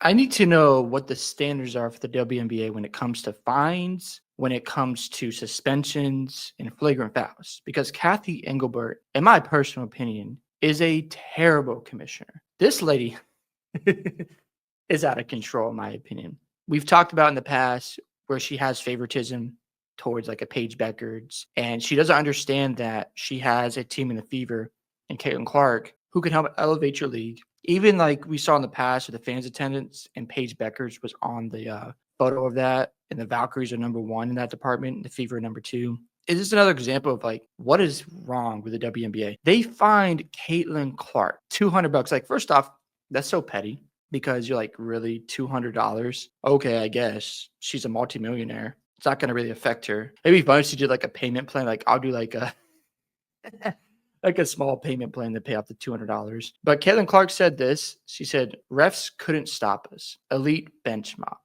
I need to know what the standards are for the WNBA when it comes to fines, when it comes to suspensions and flagrant fouls. Because Kathy Engelbert, in my personal opinion, is a terrible commissioner. This lady is out of control, in my opinion. We've talked about in the past where she has favoritism towards like a Paige Beckards, and she doesn't understand that she has a team in the Fever and Caitlin Clark who can help elevate your league. Even like we saw in the past with the fans' attendance, and Paige Beckards was on the photo of that, and the Valkyries are number one in that department, and the Fever are number two. Is this another example of like what is wrong with the WNBA? They fined Caitlin Clark $200. Like, first off, that's so petty because you're like, really, $200? Okay, I guess she's a multimillionaire. It's not going to really affect her. Maybe if I she did like a payment plan, like I'll do like a like a small payment plan to pay off the $200. But Caitlin Clark said this. She said, refs couldn't stop us. Elite bench mob.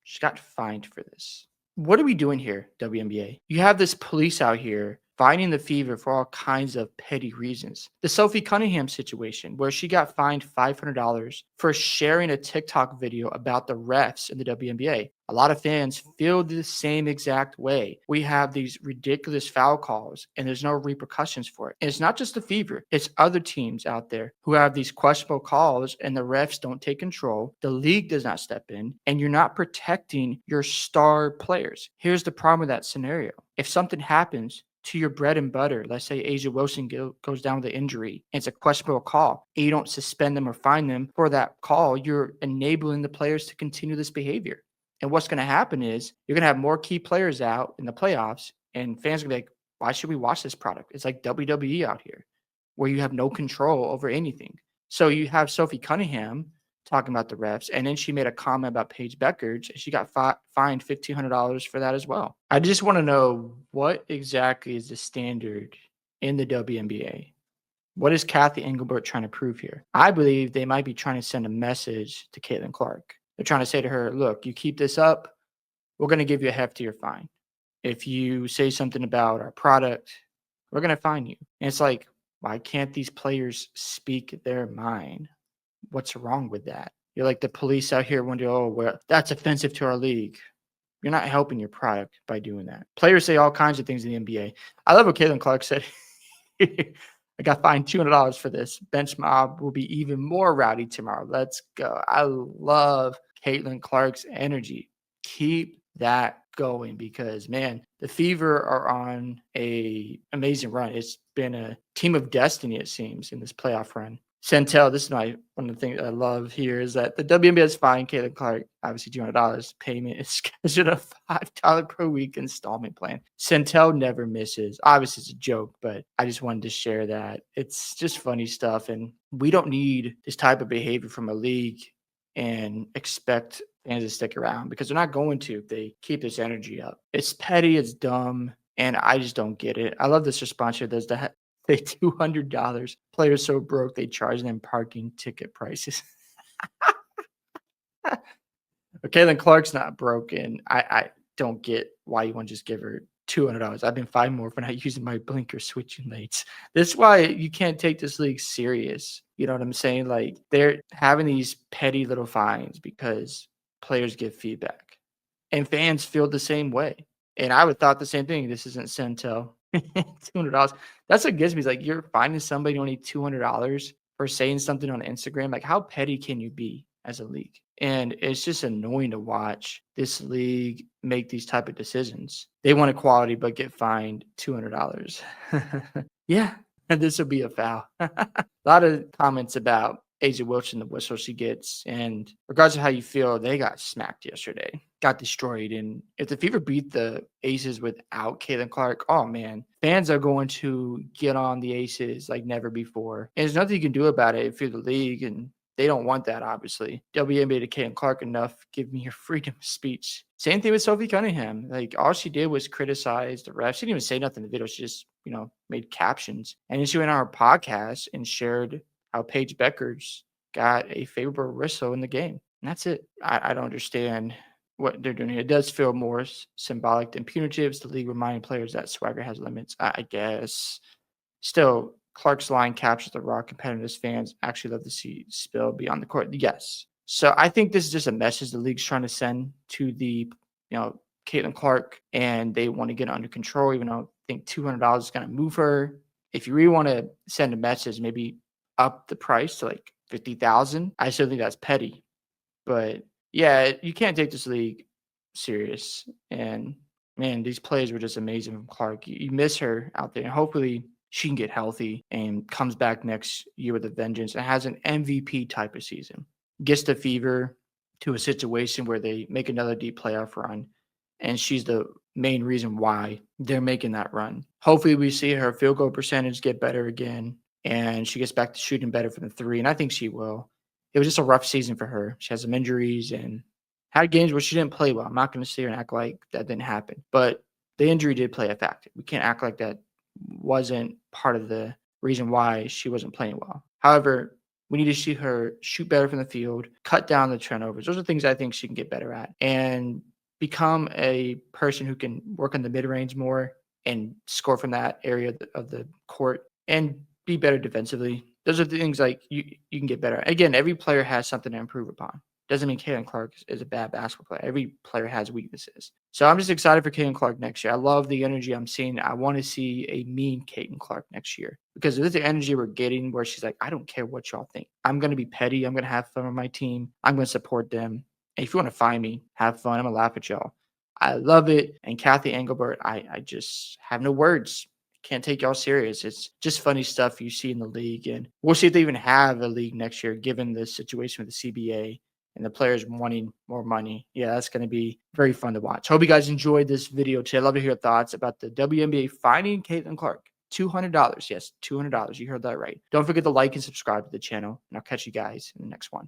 She got fined for this. What are we doing here, WNBA? You have this police out here finding the Fever for all kinds of petty reasons. The Sophie Cunningham situation, where she got fined $500 for sharing a TikTok video about the refs in the WNBA. A lot of fans feel the same exact way. We have these ridiculous foul calls and there's no repercussions for it. And it's not just the Fever, it's other teams out there who have these questionable calls and the refs don't take control. The league does not step in and you're not protecting your star players. Here's the problem with that scenario. If something happens to your bread and butter, let's say Asia Wilson goes down with an injury, and it's a questionable call, and you don't suspend them or fine them for that call, you're enabling the players to continue this behavior. And what's going to happen is you're going to have more key players out in the playoffs, and fans are going to be like, why should we watch this product? It's like WWE out here, where you have no control over anything. So you have Sophie Cunningham talking about the refs, and then she made a comment about Paige Beckards, and she got fined $1,500 for that as well. I just want to know, what exactly is the standard in the WNBA? What is Kathy Engelbert trying to prove here? I believe they might be trying to send a message to Caitlin Clark. They're trying to say to her, look, you keep this up, we're going to give you a heftier fine. If you say something about our product, we're going to fine you. And it's like, why can't these players speak their mind? What's wrong with that? You're like the police out here wondering, oh, well, that's offensive to our league. You're not helping your product by doing that. Players say all kinds of things in the NBA. I love what Caitlin Clark said. I got fined $200 for this. Bench mob will be even more rowdy tomorrow. Let's go. I love Caitlin Clark's energy. Keep that going because, man, the Fever are on a amazing run. It's been a team of destiny, it seems, in this playoff run. Centel, this is one of the things I love here is that the WNBA is fine. Caitlin Clark, obviously $200 payment is scheduled a $5 per week installment plan. Centel never misses. Obviously, it's a joke, but I just wanted to share that. It's just funny stuff, and we don't need this type of behavior from a league and expect fans to stick around because they're not going to if they keep this energy up. It's petty, it's dumb, and I just don't get it. I love this response here. There's the pay $200. Players so broke they charge them parking ticket prices. Caitlin Clark's not broken. I don't get why you want to just give her $200. I've been fined more for not using my blinker switching lanes. This is why you can't take this league serious. You know what I'm saying? Like, they're having these petty little fines because players give feedback. And fans feel the same way. And I would thought the same thing. This isn't Centel. $200. That's what gets me. Is like, you're finding somebody only $200 for saying something on Instagram. Like, how petty can you be as a league? And it's just annoying to watch this league make these type of decisions. They want equality, but get fined $200. Yeah, and this will be a foul. A lot of comments about Asia Wilson, the whistle she gets, and regardless of how you feel, they got smacked yesterday, got destroyed. And if the Fever beat the Aces without Caitlin Clark, oh man, fans are going to get on the Aces like never before. And there's nothing you can do about it if you're the league, and they don't want that, obviously. WNBA to Caitlin Clark enough, give me your freedom of speech. Same thing with Sophie Cunningham. Like, all she did was criticize the refs. She didn't even say nothing in the video. She just, made captions. And then she went on her podcast and shared how Paige Beckards got a favorable whistle in the game. And that's it. I don't understand what they're doing here. It does feel more symbolic than punitive. It's the league reminding players that swagger has limits, I guess. Still, Clark's line captures the raw competitiveness fans actually love to see spill beyond the court. Yes. So I think this is just a message the league's trying to send to Caitlin Clark, and they want to get it under control, even though I think $200 is going to move her. If you really want to send a message, maybe up the price to like 50,000. I still think that's petty, but yeah, you can't take this league serious. And man, these plays were just amazing from Clark. You miss her out there. And hopefully she can get healthy and comes back next year with a vengeance and has an MVP type of season. Gets the Fever to a situation where they make another deep playoff run. And she's the main reason why they're making that run. Hopefully we see her field goal percentage get better again and she gets back to shooting better from the three. And I think she will. It was just a rough season for her. She has some injuries and had games where she didn't play well. I'm not going to sit here and act like that didn't happen, but the injury did play a factor. We can't act like that wasn't part of the reason why she wasn't playing well. However, we need to see her shoot better from the field, cut down the turnovers. Those are things I think she can get better at, and become a person who can work on the mid range more and score from that area of the court and be better defensively. Those are the things like you can get better at. Again, every player has something to improve upon. Doesn't mean Caitlin Clark is a bad basketball player. Every player has weaknesses. So I'm just excited for Caitlin Clark next year. I love the energy I'm seeing. I want to see a mean Caitlin Clark next year because this is the energy we're getting where she's like, I don't care what y'all think. I'm going to be petty. I'm going to have fun with my team. I'm going to support them. And if you want to find me, have fun. I'm going to laugh at y'all. I love it. And Kathy Engelbert, I just have no words. Can't take y'all serious. It's just funny stuff you see in the league. And we'll see if they even have a league next year, given the situation with the CBA and the players wanting more money. Yeah, that's going to be very fun to watch. Hope you guys enjoyed this video today. I'd love to hear your thoughts about the WNBA finding Caitlin Clark. $200. Yes, $200. You heard that right. Don't forget to like and subscribe to the channel, and I'll catch you guys in the next one.